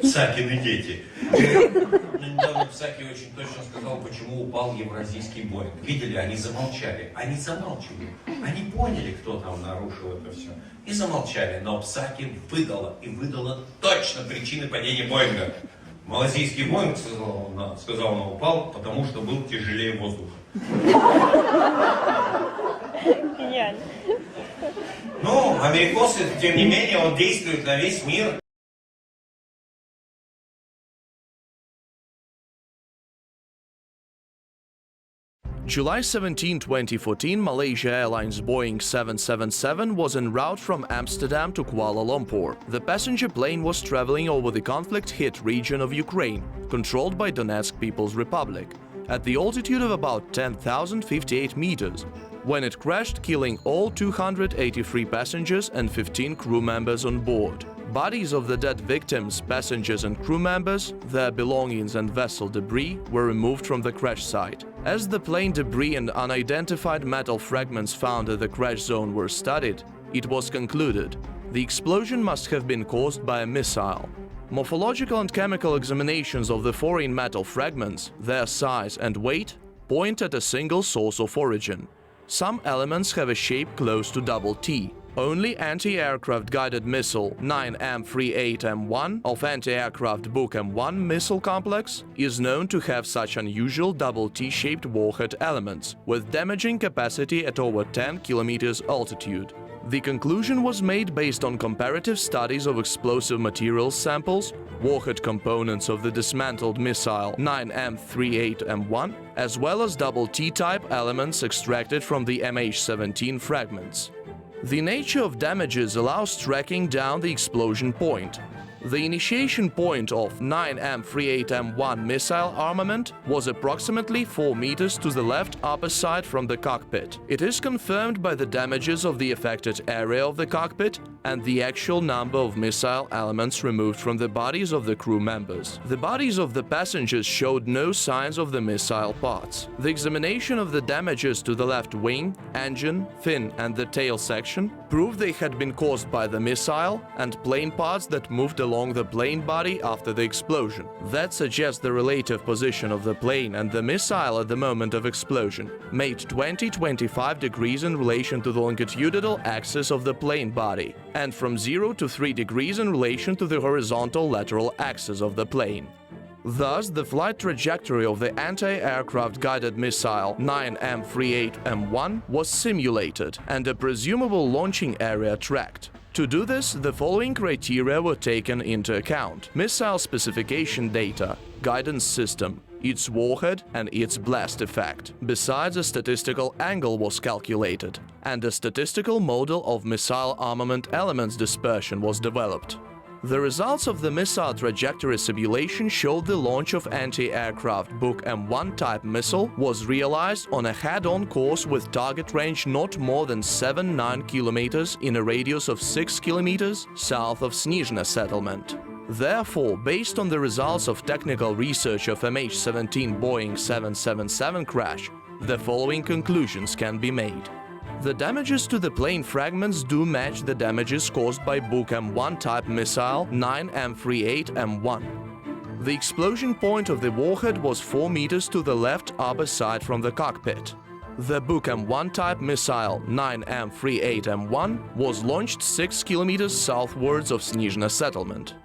Псакины дети. Недавно Псаки очень точно сказал, почему упал евразийский Боинг. Видели, они замолчали. Они замалчивали. Они поняли, кто там нарушил это все. И замолчали. Но Псаки выдала. И выдала точно причины падения Боинга. Малазийский Боинг, сказал, он упал, потому что был тяжелее воздуха. Гениально. Ну, америкосы, тем не менее, он действует на весь мир. July 17, 2014, Malaysia Airlines Boeing 777 was en route from Amsterdam to Kuala Lumpur. The passenger plane was traveling over the conflict-hit region of Ukraine, controlled by Donetsk People's Republic, at the altitude of about 10,058 meters, when it crashed, killing all 283 passengers and 15 crew members on board. Bodies of the dead victims, passengers and crew members, their belongings and vessel debris were removed from the crash site. As the plane debris and unidentified metal fragments found at the crash zone were studied, it was concluded the explosion must have been caused by a missile. Morphological and chemical examinations of the foreign metal fragments, their size and weight, point at a single source of origin. Some elements have a shape close to double T. Only anti-aircraft guided missile 9M38M1 of anti-aircraft Buk M1 missile complex is known to have such unusual double T-shaped warhead elements with damaging capacity at over 10 km altitude. The conclusion was made based on comparative studies of explosive materials samples, warhead components of the dismantled missile 9M38M1, as well as double T-type elements extracted from the MH17 fragments. The nature of damages allows tracking down the explosion point. The initiation point of 9M38M1 missile armament was approximately 4 meters to the left upper side from the cockpit. It is confirmed by the damages of the affected area of the cockpit and the actual number of missile elements removed from the bodies of the crew members. The bodies of the passengers showed no signs of the missile parts. The examination of the damages to the left wing, engine, fin and the tail section proved they had been caused by the missile and plane parts that moved along the plane body after the explosion. That suggests the relative position of the plane and the missile at the moment of explosion made 20-25 degrees in relation to the longitudinal axis of the plane body, and from 0 to 3 degrees in relation to the horizontal lateral axis of the plane. Thus, the flight trajectory of the anti-aircraft guided missile 9M38M1 was simulated and a presumable launching area tracked. To do this, the following criteria were taken into account: missile specification data, guidance system, its warhead and its blast effect. Besides, a statistical angle was calculated, and a statistical model of missile armament elements dispersion was developed. The results of the missile trajectory simulation showed the launch of anti-aircraft Buk M1 type missile was realized on a head-on course with target range not more than 7-9 kilometers in a radius of 6 kilometers south of Snizhne settlement. Therefore, based on the results of technical research of MH17 Boeing 777 crash, the following conclusions can be made. The damages to the plane fragments do match the damages caused by Buk M1 type missile 9M38M1. The explosion point of the warhead was 4 meters to the left upper side from the cockpit. The Buk M1 type missile 9M38M1 was launched 6 kilometers southwards of Snizhne settlement.